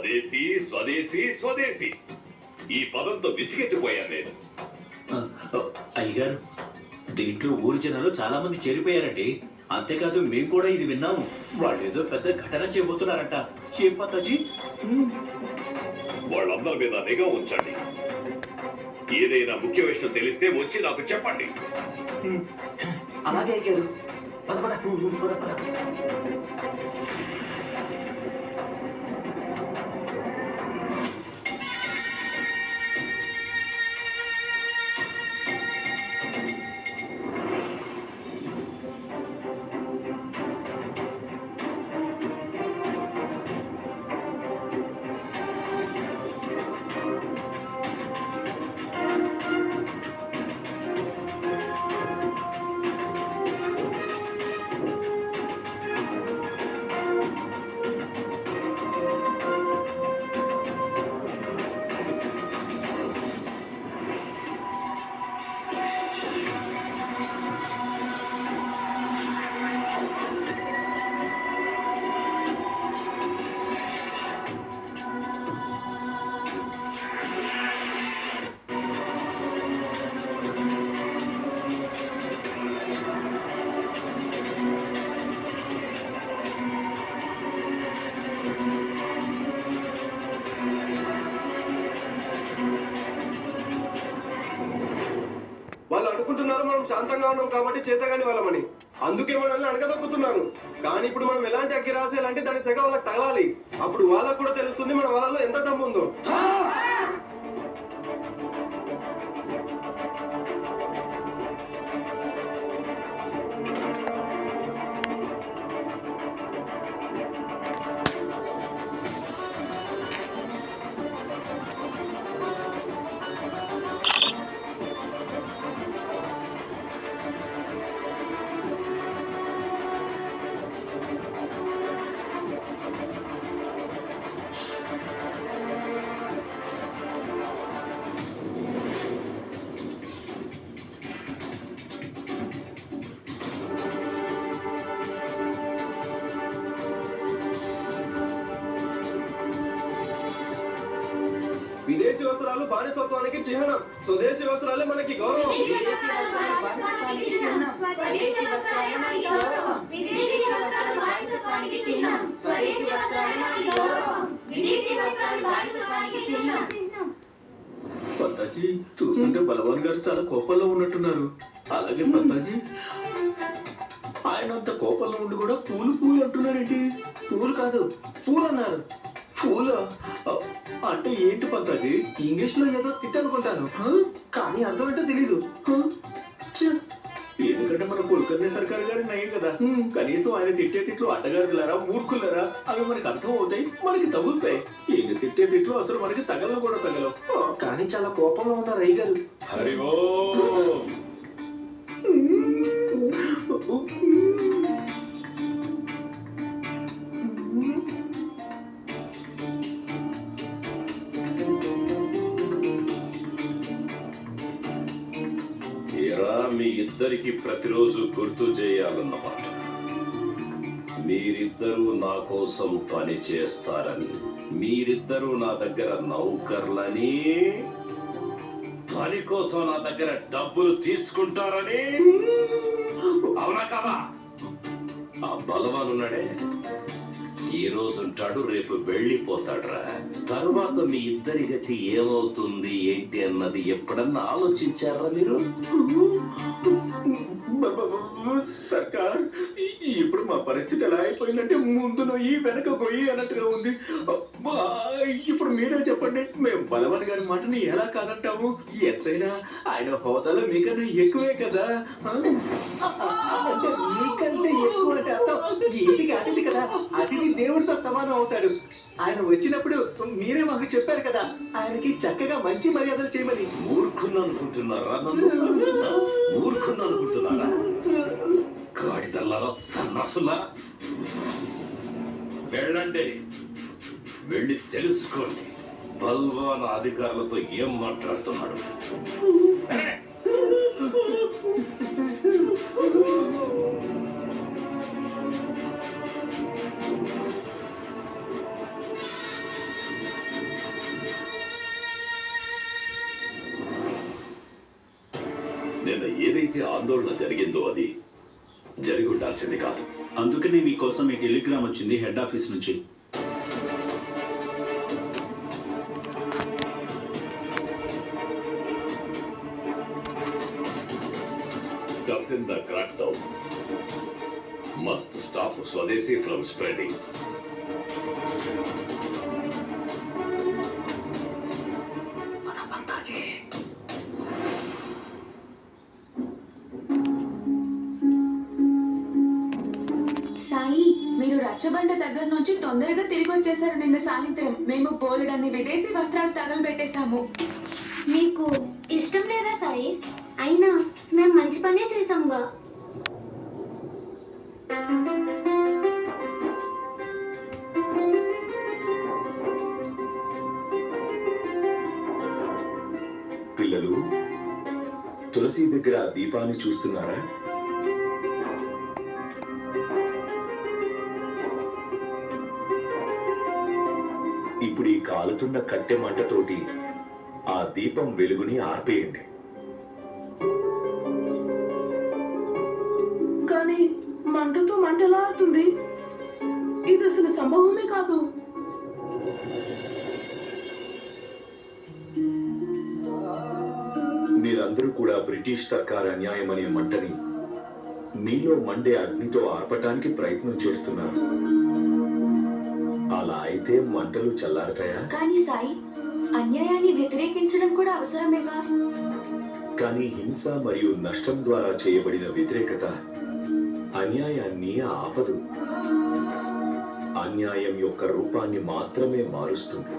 స్వదేశీ స్వదేశీ స్వదేశీ ఈ పదంతో విసిగెత్తిపోయాను నేను. అయ్యగారు, దీంట్లో ఊరి జనాలు చాలా మంది చేరిపోయారండి. అంతేకాదు మేము కూడా ఇది విన్నాము. వాళ్ళు ఏదో పెద్ద ఘటన చేయబోతున్నారంట. ఏం పతాజీ? వాళ్ళందరి మీద నిఘా ఉంచండి. ఏదైనా ముఖ్య విషయం తెలిస్తే వచ్చి నాకు చెప్పండి. అలాగే అయ్యారు. పద పద పద పద. వాళ్ళు అనుకుంటున్నారు మనం శాంతంగా ఉన్నాం కాబట్టి చేతగాని వాళ్ళమని. అందుకే మనల్ని అడగదొక్కుతున్నారు. కానీ ఇప్పుడు మనం ఎలాంటి అగ్గి రాసేయాలంటే దాని సెగ వాళ్ళకి తగలాలి. అప్పుడు వాళ్ళకు కూడా తెలుస్తుంది మన వాళ్ళలో ఎంత దమ్ము ఉందో. విదేశీ వస్త్రాలు బానిసత్వానికి చిహ్నం. స్వదేశీ వస్త్రాలే మనకి గౌరవం. పత్తాజీ, చూస్తుంటే బలవాన్ గారు చాలా కోపంలో ఉన్నట్టున్నారు. అలాగే పత్తాజీ, ఆయన అంత కోపంలో ఉండి కూడా పూలు పూలు అంటున్నారేంటి? పూలు కాదు, పూలు అన్నారు. పూల అంటే ఏంటి పత్తాజీ? ఇంగ్లీష్ లో ఏదో తిట్టనుకుంటాను, కానీ అర్థం ఏంటో తెలీదు. ఎందుకంటే మన కుల్కర్ణి సర్కార్ గారి నయం కదా. కనీసం ఆయన తిట్టే తిట్లు అట్టగారులారా, మూర్ఖులారా, అవి మనకి అర్థం అవుతాయి, మనకి తగులుతాయి. ఈయన తిట్టే తిట్లు అసలు మనకి తగలను కూడా తగలవు. కానీ చాలా కోపంలో ఉన్నారు అయ్యగారు. హరి ఓం. మీ ఇద్దరికి ప్రతిరోజు గుర్తు చేయాలన్నమాట. మీరిద్దరూ నా కోసం పని చేస్తారని, మీరిద్దరూ నా దగ్గర నౌకర్లని, పని కోసం నా దగ్గర డబ్బులు తీసుకుంటారని. అవునా కదా? ఆ బలవాన్ ఉన్నాడే, ఈ రోజు ఉంటాడు, రేపు వెళ్ళిపోతాడ్రా. తరువాత మీ ఇద్దరి గతి ఏమవుతుంది ఏంటి అన్నది ఎప్పుడన్నా ఆలోచించారా మీరు? సర్కార్, ఇప్పుడు మా పరిస్థితి ఎలా అయిపోయిందంటే ముందు నొయ్యి వెనక గొయ్యి అన్నట్టుగా ఉంది. ఇప్పుడు మీరే చెప్పండి, మేము బలవాన్ గారి మాటని ఎలా కాదంటాము? ఎంతైనా ఆయన హోదాలో మీకన్నా ఎక్కువే కదా. అంటే మీకంటే ఎక్కువ అంటే అర్థం ఏది కాదు కదా. అతిథి దేవుడితో సమానం అవుతాడు. ఆయన వచ్చినప్పుడు మీరే మాకు చెప్పారు కదా, ఆయనకి చక్కగా మంచి మర్యాదలు చేయమని. మూర్ఖుని అనుకుంటున్నారా? మూర్ఖుని అనుకుంటున్నారా? గాడిదల్లారా, సన్నాసులా! వెళ్ళండి, వెళ్ళి తెలుసుకోండి బల్వాన్ అధికారులతో ఏం మాట్లాడుతున్నాడు. ఆందోళన జరిగిందో అది జరిగి ఉండాల్సింది కాదు. అందుకనే మీకోసం ఈ టెలిగ్రామ్ వచ్చింది హెడ్ ఆఫీస్ నుంచి. Toughen the crackdown. Must stop Swadeshi from spreading. Sai, మీరు రచ్చబండ దగ్గర నుంచి తొందరగా తిరిగి వచ్చేసారు. నిన్న సాయంత్రం మేము బోలెడన్ని విదేశీ వస్త్రాలు తగలబెట్టేశాము. మీకు ఇష్టం లేదా సాయి? అయినా మేము మంచి పనే చేసాంగా. పిల్లలు, తులసి దగ్గర దీపాన్ని చూస్తున్నారా? ఇప్పుడు ఈ కాలుతున్న కట్టె మంటతోటి ఆ దీపం వెలుగుని ఆర్పేయండి. కానీ మంటతో మంటలాడుతుంది. ఇది అసలు సంభవమే కాదు. మీరందరూ కూడా బ్రిటిష్ సర్కార్ అన్యాయం అనే మంటని మీలో మండే అగ్నితో ఆర్పటానికి ప్రయత్నం చేస్తున్నారు. అలా అయితే మంటలు చల్లారుతాయా? కానీ సాయి, అన్యాయాన్ని వ్యతిరేకించడం కూడా అవసరమేగా. కానీ హింస మరియు నష్టం ద్వారా చేయబడిన వ్యతిరేకత అన్యాయాన్ని ఆపదు. అన్యాయం యొక్క రూపాన్ని మాత్రమే మారుస్తుంది.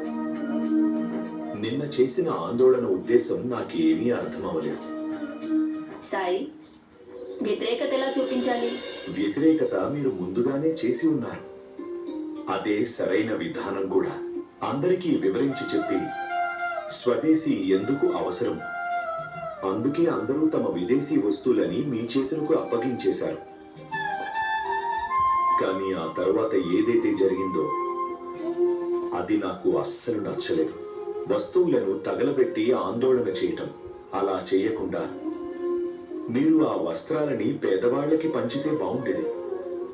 నిన్న చేసిన ఆందోళన ఉద్దేశం నాకేమీ అర్థమవలేదు. సాయి, వ్యతిరేకత ఎలా చూపించాలి? వ్యతిరేకత మీరు ముందుగానే చేసి ఉన్నారు. అదే సరైన విధానం కూడా. అందరికీ వివరించి చెప్పి స్వదేశీ ఎందుకు అవసరం, అందుకే అందరూ తమ విదేశీ వస్తువులని మీ చేతులకు అప్పగించేశారు. కానీ ఆ తర్వాత ఏదైతే జరిగిందో అది నాకు అస్సలు నచ్చలేదు. వస్తువులను తగలబెట్టి ఆందోళన చేయటం. అలా చేయకుండా మీరు ఆ వస్త్రాలని పేదవాళ్ళకి పంచితే బాగుండేది.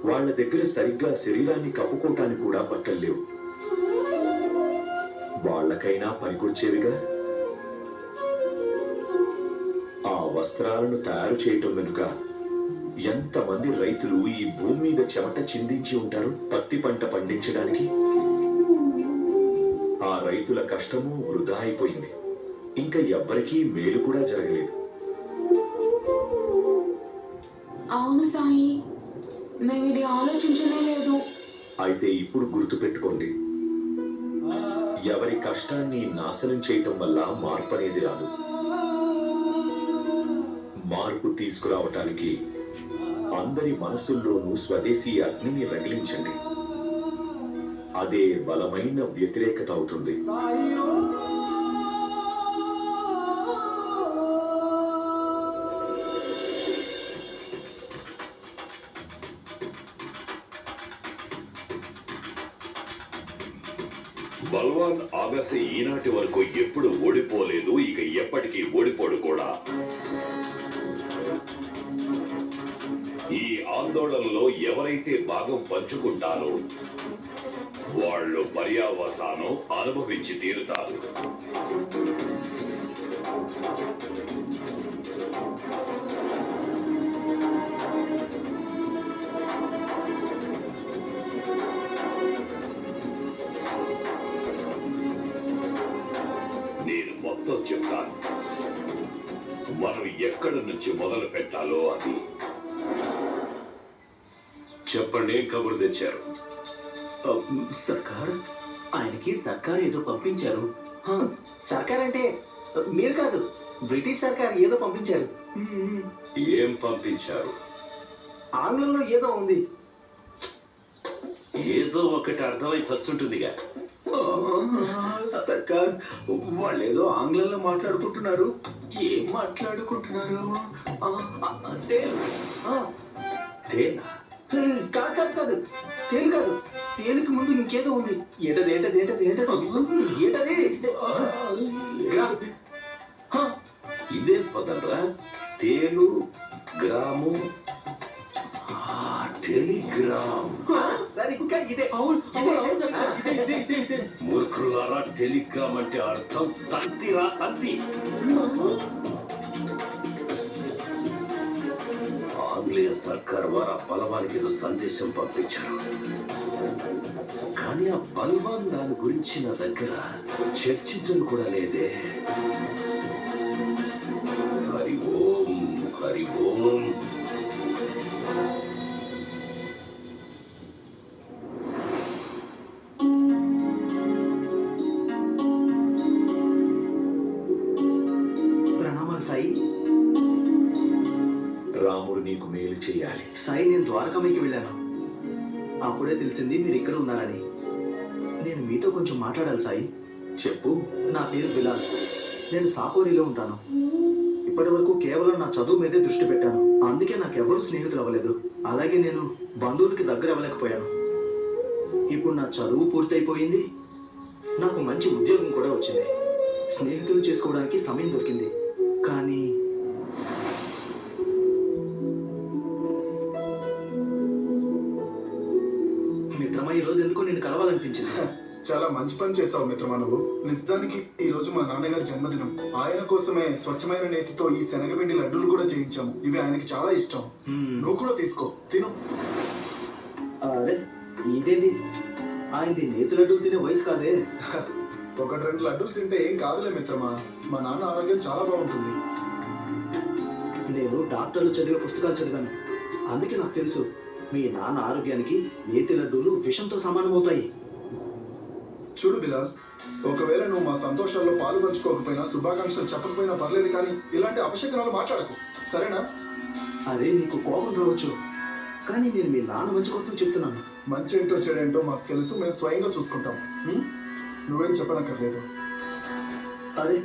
వాళ్ళ దగ్గర సరిగ్గా శరీరాన్ని కప్పుకోవటానికి కూడా బట్టలు లేవు. వాళ్ళకైనా పనికొచ్చేవిగా. ఆ వస్త్రాలను తయారు చేయటం వెనుక ఎంతమంది రైతులు ఈ భూమి మీద చెమట చిందించి ఉంటారు పత్తి పంట పండించడానికి. ఆ రైతుల కష్టము వృధా అయిపోయింది. ఇంకా ఎవ్వరికీ మేలు కూడా జరగలేదు. అవును సాయి, మేము ఇది ఆలోచించనే లేదు. అయితే ఇప్పుడు గుర్తు పెట్టుకోండి, ఎవరి కష్టాన్ని నాశనం చేయటం వల్ల మార్పు అనేది రాదు. మార్పు తీసుకురావటానికి అందరి మనసుల్లోనూ స్వదేశీ అగ్నిని రగిలించండి. అదే బలమైన వ్యతిరేకత అవుతుంది. బల్వాన్ ఆగసి ఈనాటి వరకు ఎప్పుడు ఓడిపోలేదు, ఇక ఎప్పటికీ ఓడిపోడు కూడా. ఈ ఆందోళనలో ఎవరైతే భాగం పంచుకుంటారో వాళ్ళు పర్యావసానం అనుభవించి తీరుతారు. నేను మొత్తం చెప్తాను. మనం ఎక్కడి నుంచి మొదలు పెట్టాలో అది చెప్పండి. కబురు తెచ్చారు. సర్కార్, ఆయనకి సర్కార్ ఏదో పంపించారు. సర్కార్ అంటే మీరు కాదు, బ్రిటిష్ సర్కార్ ఏదో పంపించారు. ఏం పంపించారు? ఆంగ్లంలో ఏదో ఉంది. ఏదో ఒకటి అర్థమై చచ్చుంటుందిగా. సర్కార్, వాళ్ళు ఏదో ఆంగ్లంలో మాట్లాడుకుంటున్నారు. ఏం మాట్లాడుకుంటున్నారు? తేనా? కాదు కాదు కాదు, తేలు కాదు. తేలికి ముందు ఇంకేదో ఉంది. ఏంటది ఏంటది ఏంటది ఏంటది ఏంటది? ఇదేం పదనరా? తేలు గ్రాము టెలిగ్రామ్. సార్ ఇంకా ఇదే అవును సర్కార్, ఇదే. మూర్ఖులారా, టెలిగ్రామ్ అంటే అర్థం తంతిరా తంతి. ఆంగ్లేయ సర్కార్ వారు ఆ బలవానికి ఏదో సందేశం పంపించారు. కానీ ఆ బల్వాన్ దాని గురించి నా దగ్గర చర్చించను కూడా లేదే. హరి ఓం హరి ఓం. ప్రణామాలు సాయి. రాముడు నీకు మేలు చేయాలి. సాయి, నేను ద్వారకామైకి వెళ్ళాను. అప్పుడే తెలిసింది మీరు ఇక్కడ ఉన్నారని. నేను మీతో కొంచెం మాట్లాడాలి సాయి. చెప్పు. నా పేరు బిలాల్. నేను సాకోరిలో ఉంటాను. ఇప్పటి వరకు కేవలం నా చదువు మీదే దృష్టి పెట్టాను. అందుకే నాకు ఎవరూ స్నేహితులు అవ్వలేదు. అలాగే నేను బంధువులకి దగ్గర అవ్వలేకపోయాను. ఇప్పుడు నా చదువు పూర్తయిపోయింది. నాకు మంచి ఉద్యోగం కూడా వచ్చింది. స్నేహితులు చేసుకోవడానికి సమయం దొరికింది. కానీ మిత్రమా, ఈరోజు ఎందుకో నేను కలవాలనిపించింది. చాలా మంచి పని చేసావు మిత్రమా నువ్వు. నిజానికి ఈ రోజు మా నాన్నగారి జన్మదినం. ఆయన కోసమే స్వచ్ఛమైన నేతితో ఈ శనగపిండి లడ్డూలు కూడా చేయించాము. ఇవి ఆయనకి చాలా ఇష్టం. నువ్వు కూడా తీసుకో, తిను. అరే ఇదేంటి, ఆయనది నేతి లడ్డూలు తినే వయసు కాదే. 1-2 లడ్డూలు తింటే ఏం కాదులే మిత్రమా. మా నాన్న ఆరోగ్యం చాలా బాగుంటుంది. నేను డాక్టర్లు చదివే పుస్తకాలు చదివాను. అందుకే నాకు తెలుసు మీ నాన్న ఆరోగ్యానికి నేతి లడ్డూలు విషంతో సమానమవుతాయి. చూడు బిలాల్, ఒకవేళ నువ్వు మా సంతోషాల్లో పాలు పంచుకోకపోయినా, శుభాకాంక్షలు చెప్పకపోయినా పర్లేదు, కానీ ఇలాంటి అపశకునాలు మాట్లాడకు, సరేనా? అరే నీకు కోపం రావచ్చు, కానీ నేను మీ నాన్న మంచి కోసం చెప్తున్నాను. మంచి ఏంటో చెడేంటో మాకు తెలుసు. మేము స్వయంగా చూసుకుంటాం. నువ్వేం చెప్పనక్కర్లేదు. అరే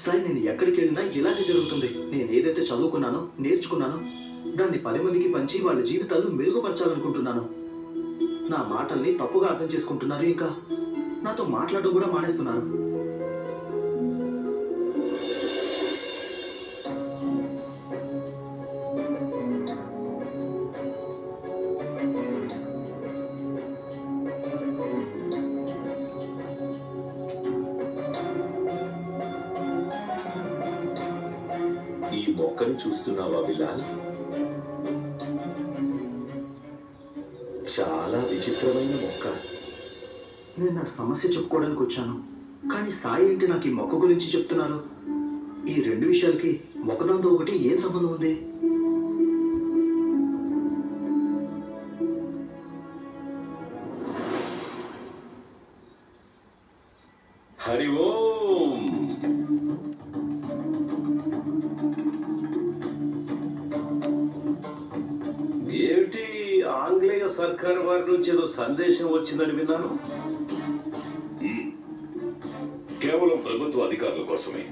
సాయి, నేను ఎక్కడికి వెళ్ళినా ఇలాగే జరుగుతుంది. నేను ఏదైతే చదువుకున్నానో, నేర్చుకున్నానో దాన్ని 10 మందికి పంచి వాళ్ళ జీవితాలను మెరుగుపరచాలనుకుంటున్నాను. నా మాటల్ని తప్పుగా అర్థం చేసుకుంటున్నారు. ఇంకా నాతో మాట్లాడడం కూడా మానేస్తున్నారు. ఈ మొక్కను చూస్తున్నావా బిలాల్? చాలా విచిత్రమైన మొక్క. నేను నా సమస్య చెప్పుకోవడానికి వచ్చాను, కానీ సాయి ఏంటి నాకు ఈ మొక్క గురించి చెప్తున్నారు? ఈ 2 విషయాలకి ఒకదాంతో ఒకటి ఏం సంబంధం ఉంది? హరి ఓం. ఏమిటి, ఆంగ్లేయ సర్కార్ వారి నుంచి ఏదో సందేశం వచ్చిందని విన్నాను. కేవలం ప్రభుత్వ అధికారుల కోసమే.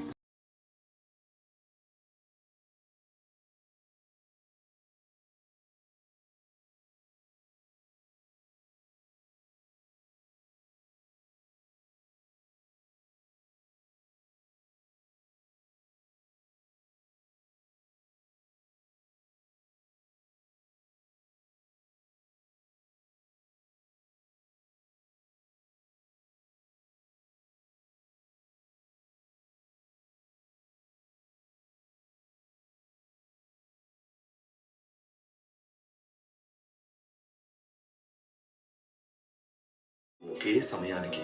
ఒకే సమయానికి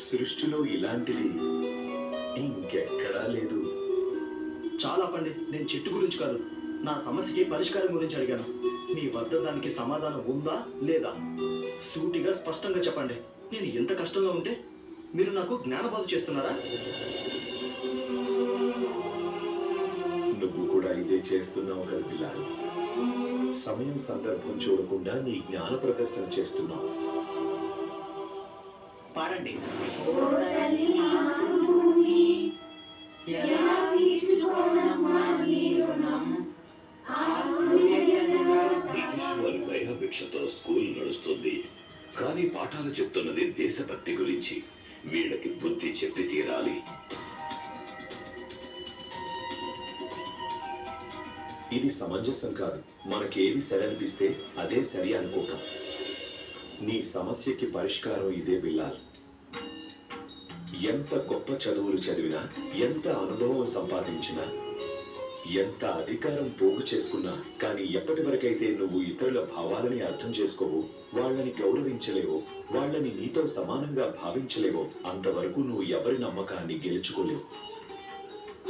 సృష్టిలో ఇలాంటిది ఇంకెక్కడా లేదు. చాలా పండి, నేను చెట్టు గురించి కాదు, నా సమస్యకి పరిష్కారం గురించి అడిగాను. మీ వద్ద దానికి సమాధానం ఉందా లేదా? సూటిగా స్పష్టంగా చెప్పండి. నేను ఎంత కష్టంలో ఉంటే మీరు నాకు జ్ఞానబోధ చేస్తున్నారా? నువ్వు కూడా ఇదే చేస్తున్నావు కదా బిలాల్. సమయం సందర్భం చూడకుండా నీ జ్ఞాన ప్రదర్శన చేస్తున్నావు. పాడండి. దయాభిక్షతో స్కూల్ నడుస్తుంది, కానీ పాఠాలు చెప్తున్నది దేశభక్తి గురించి. వీళ్ళకి బుద్ధి చెప్పి తీరాలి. ఇది సమంజసం కాదు. మనకేది సరి అనిపిస్తే అదే సరి అనుకోవటం. నీ సమస్యకి పరిష్కారం ఇదే బిల్లాల్. ఎంత గొప్ప చదువులు చదివినా, ఎంత అనుభవం సంపాదించినా, ఎంత అధికారం పోగు చేసుకున్నా, కానీ ఎప్పటి వరకైతే నువ్వు ఇతరుల భావాలని అర్థం చేసుకోవు, వాళ్ళని గౌరవించలేవో, వాళ్ళని నీతో సమానంగా భావించలేవో, అంతవరకు నువ్వు ఎవరి నమ్మకాన్ని గెలుచుకోలేవు.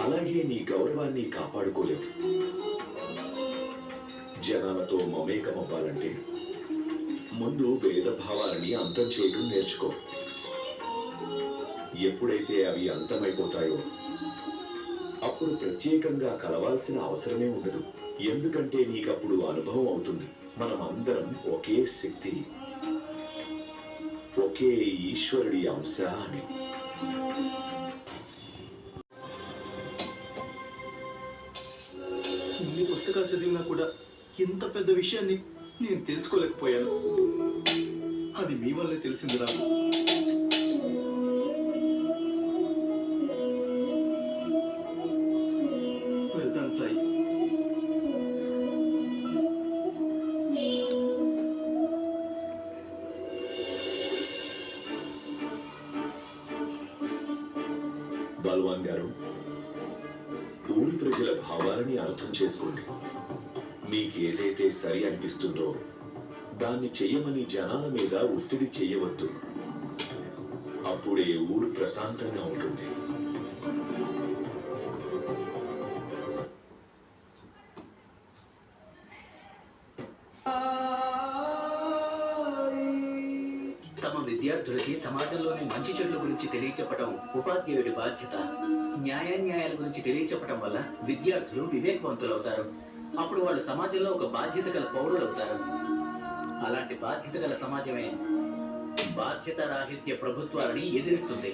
అలాగే నీ గౌరవాన్ని కాపాడుకోలేవు. జనాలతో మమేకమవ్వాలంటే ముందు భేదభావాలని అంతం చేయడం నేర్చుకో. ఎప్పుడైతే అవి అంతమైపోతాయో అప్పుడు ప్రత్యేకంగా కలవాల్సిన అవసరమే ఉండదు. ఎందుకంటే నీకప్పుడు అనుభవం అవుతుంది, మనం అందరం ఒకే శక్తి, ఒకే ఈశ్వరుడి అంశ అని. ఇన్ని పుస్తకాలు చదివినా కూడా ఇంత పెద్ద విషయాన్ని నేను తెలుసుకోలేకపోయాను. అది మీ వల్లే తెలిసింది నాకు. వెళ్తాను సాయి. బల్వాన్ గారు, ఊరి ప్రజల భావాలని అర్థం చేసుకోండి. మీకేదైతే సరి అనిపిస్తుందో దాన్ని చెయ్యమని జనాల మీద ఒత్తిడి చెయ్యవద్దు. అప్పుడే ఊరు ప్రశాంతంగా ఉంటుంది. తమ విద్యార్థులకి సమాజంలోని మంచి చెడుల గురించి తెలియచెప్పటం ఉపాధ్యాయుడి బాధ్యత. న్యాయాన్యాయాల గురించి తెలియచెప్పటం వల్ల విద్యార్థులు వివేకవంతులవుతారు. అప్పుడు వాళ్ళు సమాజంలో ఒక బాధ్యత గల పౌరులు అవుతారు. అలాంటి బాధ్యత గల సమాజమే బాధ్యత రాహిత్య ప్రభుత్వాలని ఎదిరిస్తుంది.